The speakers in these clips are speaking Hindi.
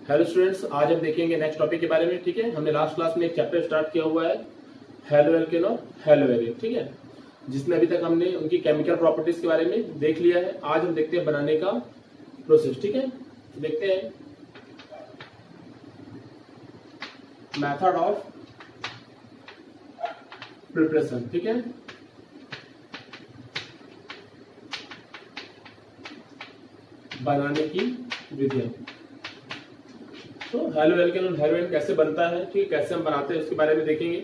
हेलो स्टूडेंट्स, आज हम देखेंगे नेक्स्ट टॉपिक के बारे में। ठीक है, हमने लास्ट क्लास में एक चैप्टर स्टार्ट किया हुआ है हेलो एल्केन और हेलो एरिन। ठीक है, जिसमें अभी तक हमने उनकी केमिकल प्रॉपर्टीज के बारे में देख लिया है। आज हम देखते हैं बनाने का प्रोसेस। ठीक है, देखते हैं मेथड ऑफ प्रिपरेशन। ठीक है, बनाने की विधियां। तो हेलो एल्केन और हेलो एरिन कैसे बनता है, ठीक है, कैसे हम बनाते हैं उसके बारे में देखेंगे।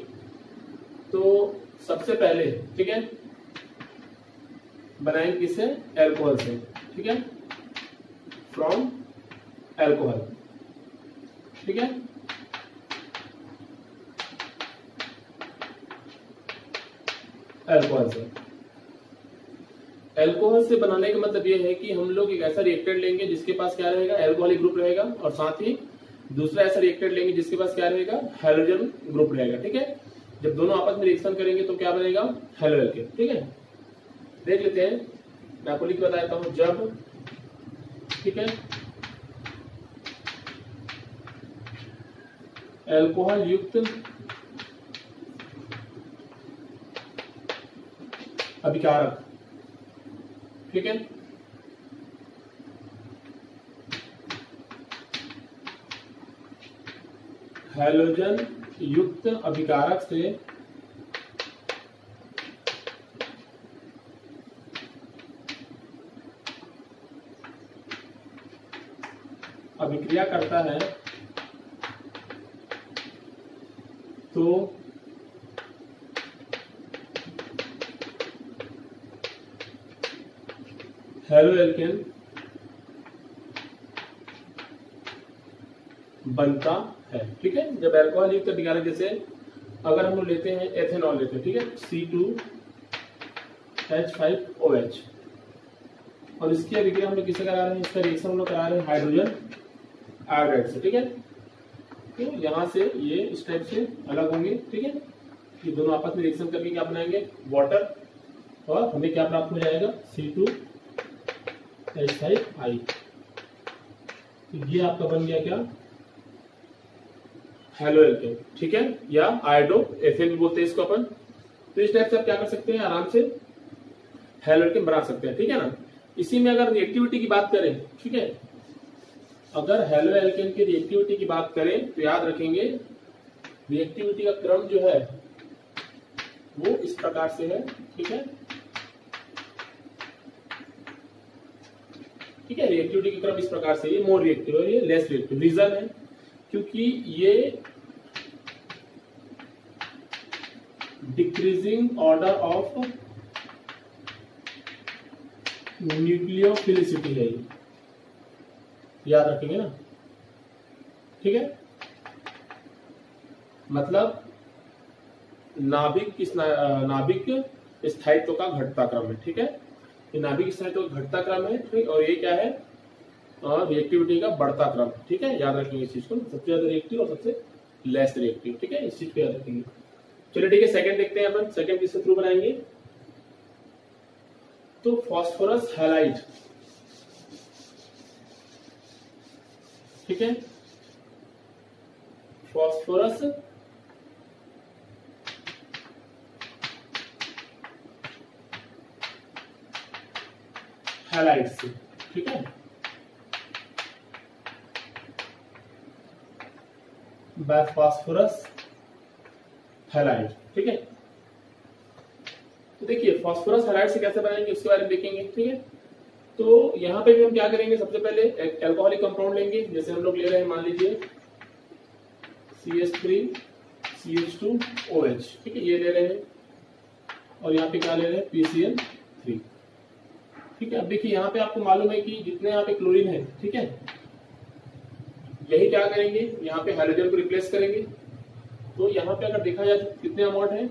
तो सबसे पहले ठीक है बनाएंगे किससे, एल्कोहल से। ठीक है, फ्रॉम एल्कोहल। ठीक है, एल्कोहल से। एल्कोहल से बनाने का मतलब ये है कि हम लोग एक ऐसा रिएक्टर लेंगे जिसके पास क्या रहेगा, एल्कोहलिक ग्रुप रहेगा, और साथ ही दूसरा ऐसा रिएक्टर लेंगे जिसके पास क्या रहेगा, हैलोजन ग्रुप रहेगा। ठीक है, जब दोनों आपस में रिएक्शन करेंगे तो क्या बनेगा, हेलो एल्केन। ठीक है, देख लेते हैं, मैं आपको लिख बता देता हूं। जब ठीक है एल्कोहल युक्त अभिकारक, ठीक है, हैलोजन युक्त अभिकारक से अभिक्रिया करता है तो हेलो एल्केन बनता है। ठीक है, जब एल्कोहल युक्त अभिकारक, जैसे अगर हम लोग लेते हैं एथेनॉल लेते हैं, ठीक है, C2H5OH, और इसकी अभिक्रिया हम लोग किससे करा रहे हैं, इसका रिएक्शन हम लोग करा रहे हैं हाइड्रोजन आयोडाइड से। ठीक है, तो यहां से ये इस टाइप से अलग होंगे। ठीक है, ये दोनों आपस में रिएक्शन करके क्या बनाएंगे, वाटर, और हमें क्या प्राप्त हो जाएगा, C2H5I। तो ये आपका बन गया क्या, हेलो एल्केन। ठीक है, या आयोडो एथेन भी बोलते हैं इसको अपन। तो इस टाइप से आप क्या कर सकते हैं, आराम से हेलो एल्केन बना सकते हैं। ठीक है ना। इसी में अगर रिएक्टिविटी की बात करें, ठीक है, अगर हेलो एल्केन की रिएक्टिविटी की बात करें तो याद रखेंगे रिएक्टिविटी का क्रम जो है वो इस प्रकार से है। ठीक है, ठीक है, रिएक्टिविटी का क्रम इस प्रकार से, ये मोर रिएक्टिव है, ये लेस रिएक्टिव। रीजन है क्योंकि ये डिक्रीजिंग ऑर्डर ऑफ न्यूक्लियोफिलिसिटी है, ये याद रखेंगे ना। ठीक है, मतलब नाभिक स्थायित्व का घटता क्रम है। ठीक है, ये नाभिक स्थायित्व का घटता क्रम है। ठीक, और ये क्या है, रिएक्टिविटी का बढ़ता क्रम। ठीक है, याद रखेंगे इस चीज को, सबसे ज्यादा रिएक्टिव और सबसे लेस रिएक्टिव। ठीक है, इस चीज को याद रखेंगे। चलिए ठीक है, सेकंड देखते हैं अपन, सेकंड किसके थ्रू बनाएंगे, तो फास्फोरस हैलाइड। ठीक है, फास्फोरस हैलाइड से। ठीक है, फास्फोरस हैलाइड। ठीक है, तो देखिए फास्फोरस हैलाइड से कैसे बनाएंगे उसके बारे में देखेंगे। ठीक है, तो यहाँ पे भी हम क्या करेंगे, सबसे पहले एक एल्कोहलिक कंपाउंड लेंगे, जैसे हम लोग ले रहे हैं, मान लीजिए CH3CH2OH। ठीक है, ये ले रहे हैं, और यहाँ पे क्या ले रहे हैं, PCl3। ठीक है, अब देखिए यहाँ पे आपको मालूम है कि जितने यहाँ पे क्लोरीन है, ठीक है, यही क्या करेंगे, यहाँ पे हाइड्रोजन को रिप्लेस करेंगे। तो यहाँ पे अगर देखा जाए तो कितने अमाउंट है,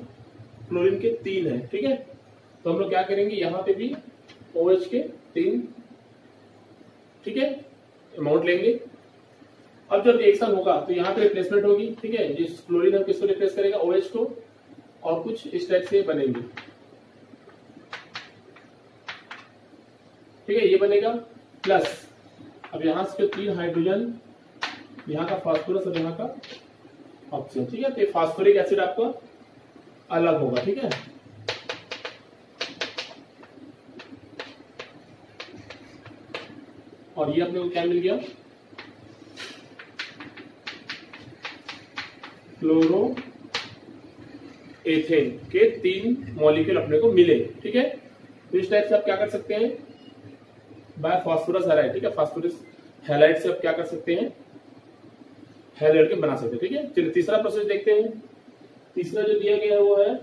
क्लोरीन के 3 है। ठीक है, तो हम लोग क्या करेंगे, यहाँ पे भी OH के 3, ठीक है, अमाउंट लेंगे। अब जब रिएक्शन होगा तो यहाँ पे रिप्लेसमेंट होगी। ठीक है, जिस क्लोरीन है किसको रिप्लेस करेगा, OH को, और कुछ इस टाइप से बनेंगे। ठीक है, ये बनेगा प्लस, अब यहां से 3 हाइड्रोजन यहाँ का फास्फोरस और यहाँ का ऑक्सीजन, ठीक है। तो फास्फोरिक एसिड आपका अलग होगा, ठीक है। और ये अपने को क्या मिल गया, क्लोरो एथेन के 3 मॉलिक्यूल अपने को मिले, ठीक है। तो इस टाइप से आप क्या कर सकते हैं, बाय फास्फोरस हैलाइड, ठीक है। फास्फोरस हैलाइड से आप क्या कर सकते हैं, हैलाइड के बना सकते हैं, ठीक है। चलिए तीसरा प्रोसेस देखते हैं। तीसरा जो दिया गया है वो है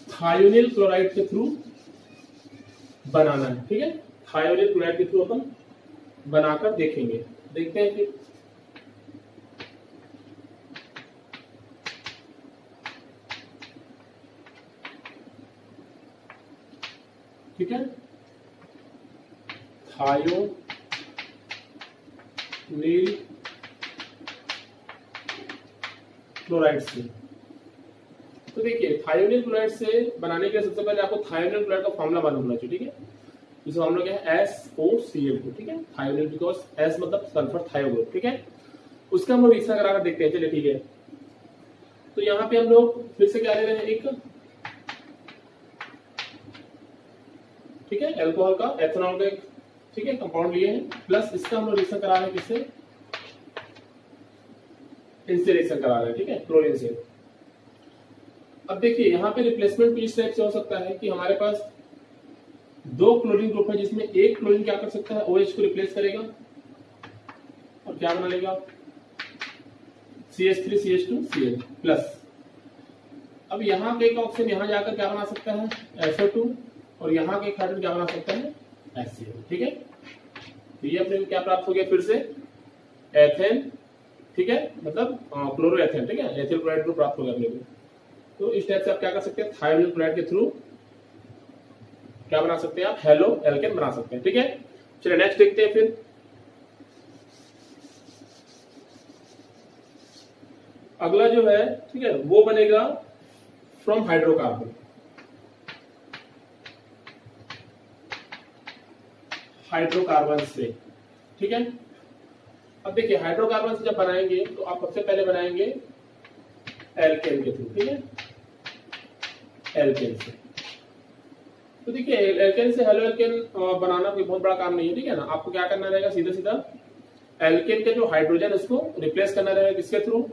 थायोनिल क्लोराइड के थ्रू बनाना है, ठीक है। थायोनिल क्लोराइड के थ्रू अपन बनाकर देखेंगे, देखते हैं फिर। ठीक है, थायोनिल क्लोराइड से। तो देखिए थायोनिल क्लोराइड से बनाने के लिए सबसे पहले आपको थायोनिल क्लोराइड का फॉर्मूला मालूम होना चाहिए, ठीक है। इस फॉर्मूला क्या है, SOCl2, ठीक है। थायोनिल बिकॉज S मतलब सल्फर थायो ग्रुप, ठीक है। उसका हम लोग रिएक्शन कराकर देखते हैं, चलिए ठीक है। तो यहाँ पे हम लोग फिर से क्या ले रहे हैं, एक, ठीक है, एल्कोहल का, एथेनॉल का एक, ठीक है, कंपाउंड लिए हैं, प्लस इसका हम लोग रिएक्शन करा रहे हैं किससे, इनसे रिएक्शन करा रहे हैं, ठीक है, क्लोरीन से। अब देखिए यहाँ पे रिप्लेसमेंट इस टाइप से हो सकता है कि हमारे पास 2 क्लोरीन ग्रुप है, जिसमें एक क्लोरीन क्या कर सकता है, OH को रिप्लेस करेगा और क्या बना लेगा, CH3CH2Cl प्लस। अब यहाँ के एक ऑक्सीजन यहाँ जाकर क्या बना सकता है, SO2, और यहाँ के एक हाइड्रोजन क्या बना सकता है, HCl, ठीक है। तो ये अपने को क्या प्राप्त हो गया, फिर से एथेन, ठीक है, मतलब क्लोरो एथेन, ठीक है, एथिल क्लोराइड ग्रुप प्राप्त हो गया अपने को। तो इस टाइप से आप क्या कर सकते हैं, थायोनिल क्लोराइड के थ्रू क्या बना सकते हैं आप, हेलो एल्केन बना सकते हैं, ठीक है। चलिए नेक्स्ट देखते हैं फिर। अगला जो है, ठीक है, वो बनेगा फ्रॉम हाइड्रोकार्बन, हाइड्रोकार्बन से, ठीक है। अब देखिए हाइड्रोकार्बन से जब बनाएंगे तो आप सबसे पहले बनाएंगे एल्केन के थ्रू, ठीक है, एल्केन से। तो देखिए एल्केन से हेलो एल्केन बनाना कोई बहुत बड़ा काम नहीं है, ठीक है ना। आपको क्या करना रहेगा, सीधा सीधा एल्केन के जो हाइड्रोजन उसको रिप्लेस करना रहेगा किसके थ्रू,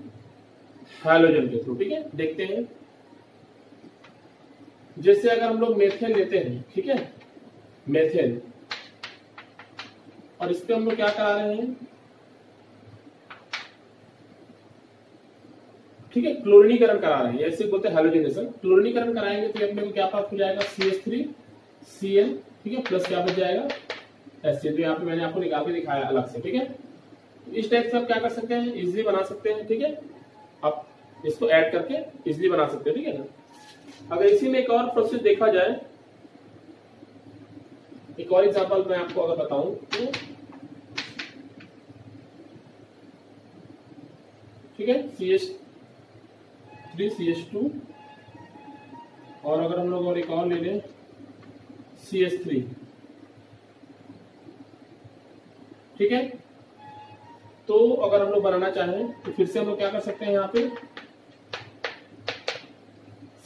हैलोजन के थ्रू, ठीक है। देखते हैं, जैसे अगर हम लोग मेथेन लेते हैं, ठीक है, मेथेन, और इस पे हम लोग क्या करा रहे हैं, ठीक है, क्लोरीनीकरण करा रहे हैं, ऐसे बोलते हैं हैलोजेनेशन। क्लोरीनीकरण कराएंगे तो अपने को क्या प्राप्त हो जाएगा, CH3Cl, ठीक है, प्लस क्या बच जाएगा, HCl। यहाँ पे मैंने आपको निकाल के दिखाया अलग से, ठीक है। इस टाइप से आप क्या कर सकते हैं, इजिली बना सकते हैं, ठीक है। आप इसको ऐड करके इजिली बना सकते हैं, ठीक है ना। अगर इसी में एक और प्रोसेस देखा जाए, एक और एग्जांपल मैं आपको अगर बताऊं तो, ठीक है, CH3CH2, और अगर हम लोग और एक और ले लें CH3, ठीक है। तो अगर हम लोग बनाना चाहें तो फिर से हम लोग क्या कर सकते हैं, यहाँ पे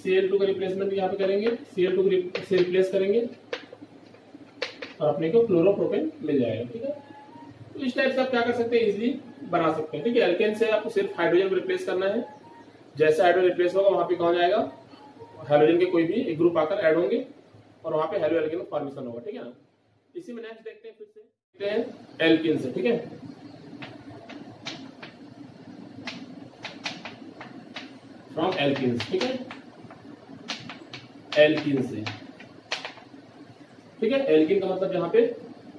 Cl2 का रिप्लेसमेंट यहाँ पे करेंगे, Cl2 से रिप्लेस करेंगे और अपने को क्लोरोप्रोपेन मिल जाएगा, ठीक है। तो इस टाइप से आप क्या कर सकते हैं, इजीली बना सकते हैं, ठीक है। एल्केन से आपको सिर्फ हाइड्रोजन को रिप्लेस करना है, जैसे हाइड्रोजन रिप्लेस होगा वहां पे कौन जाएगा, हाइड्रोजन के कोई भी एक ग्रुप आकर ऐड होंगे और वहां पे हेलो एल्केन फॉर्मेशन होगा, ठीक है ना। इसी में नेक्स्ट देखते हैं, फिर से देखते हैं एल्केन से, ठीक है। फ्रॉम एल्केन, ठीक है, एल्कीन से, ठीक है। एल्कीन का मतलब यहाँ पे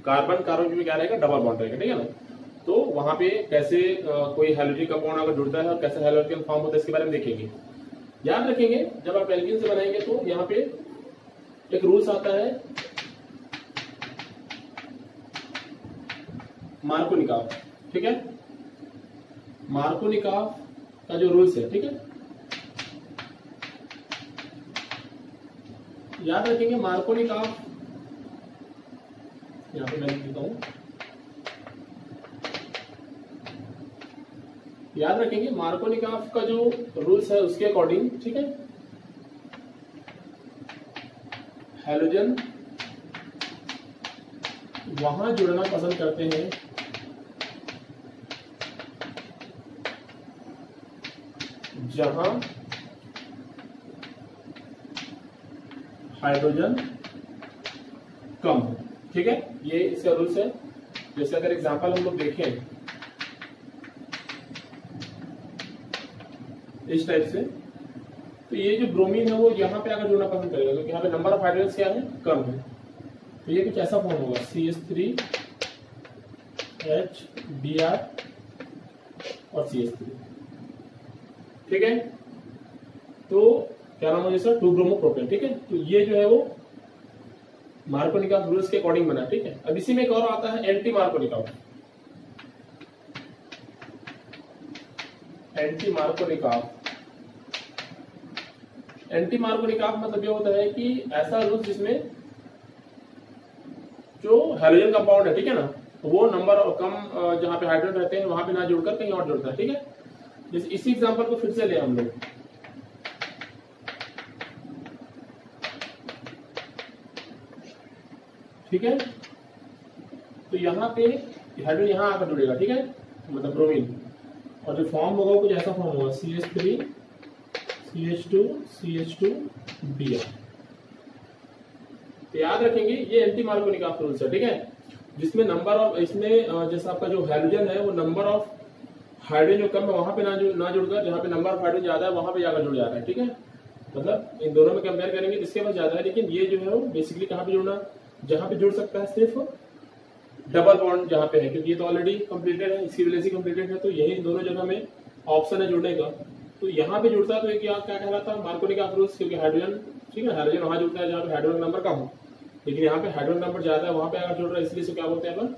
कार्बन कार्बन में क्या रहेगा, डबल बॉन्ड रहेगा, ठीक है ना। तो वहां पे कैसे कोई हैलोजन कंपाउंड अगर जुड़ता है और कैसे हेलो एल्केन फॉर्म होता है इसके बारे में देखेंगे। याद रखेंगे जब आप एल्कीन से बनाएंगे तो यहाँ पे एक रूल्स आता है मार्कोनिकॉफ, ठीक है। मार्कोनिकॉफ का जो रूल्स है, ठीक है, याद रखेंगे मार्कोनिकॉफ, यहाँ पे मैं लिखता हूं याद रखेंगे मार्कोनिकॉफ का जो रूल्स है उसके अकॉर्डिंग, ठीक है, हैलोजन वहां जुड़ना पसंद करते हैं जहां हाइड्रोजन कम हो। ठीक है, ये इसका रूल्स है। जैसे अगर एग्जांपल हम लोग देखें इस टाइप से, तो ये जो ब्रोमीन है वो यहाँ पे आकर जुड़ना पसंद करेगा क्योंकि यहाँ पे नंबर ऑफ हाइड्रोजन क्या है, कम है। तो ये कुछ ऐसा फॉर्म होगा CH3HBr और CH3। ठीक है, तो क्या नाम है सर, 2-ब्रोमोप्रोपेन। ठीक है, तो ये जो है वो मार्कोनिकॉफ रूल्स के अकॉर्डिंग बना। ठीक है, अब इसी में एक और आता है एंटी मार्कोनिकॉफ। एंटी मार्कोनिकॉफ मतलब ये होता है कि ऐसा रूल जिसमें जो हैलोजन कंपाउंड है, ठीक है ना, वो नंबर कम जहां पे हाइड्रोजन रहते हैं वहां पे ना जुड़कर कहीं और जुड़ता है। ठीक है, जैसे इसी एग्जांपल को फिर से ले हम लोग, ठीक है, तो यहाँ पे हाइड्रोजन यहाँ आकर जुड़ेगा। ठीक है, मतलब ब्रोमीन, और जो फॉर्म होगा वो कुछ ऐसा फॉर्म होगा CH3 CH2 CH2Br। तो याद रखेंगे ये एंटी मार्कोनिकॉफ रूल्स है। ठीक है, जिसमें नंबर ऑफ, इसमें जैसा आपका जो हाइड्रोजन है वो नंबर ऑफ हाइड्रोजन जो कम है वहां पे ना जुड़कर जहाँ पे नंबर ऑफ हाइड्रोजन ज्यादा है वहां पे जाकर जुड़ जाता है। ठीक है, मतलब इन दोनों में कंपेयर करेंगे जिसके पास ज्यादा है, लेकिन ये जो है वो बेसिकली कहाँ पे जुड़ना, जहां पे जुड़ सकता है सिर्फ डबल बॉन्ड जहां पे है, क्योंकि ये तो ऑलरेडी कंप्लीटेड है, इसी वजह से कंप्लीटेड है। तो यही दोनों जगह में ऑप्शन है जुड़ने का। तो यहाँ पे जुड़ता है तो क्या क्या कहलाता है, मार्कोनिकॉफ रूल्स, क्योंकि हाइड्रोजन, ठीक है, हाइड्रोजन वहां जुड़ता है जहाँ पे हाइड्रोजन नंबर कम हो, लेकिन यहाँ पे हाइड्रोजन नंबर ज्यादा है वहां पे अगर जुड़ रहा है, इसलिए से क्या बोलते हैं अपन,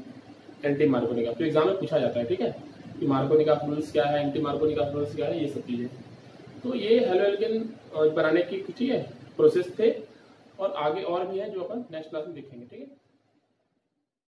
एंटी मार्कोनिकॉफ। तो एग्जाम में पूछा जाता है। ठीक है, कि मार्कोनिकॉफ रूल्स क्या है, एंटी मार्कोनिकॉफ रूल्स क्या है, ये सब चीजें। तो ये हैलोजन बनाने की, ठीक है, प्रोसेस थे, और आगे और भी है जो अपन नेक्स्ट क्लास में देखेंगे। ठीक है।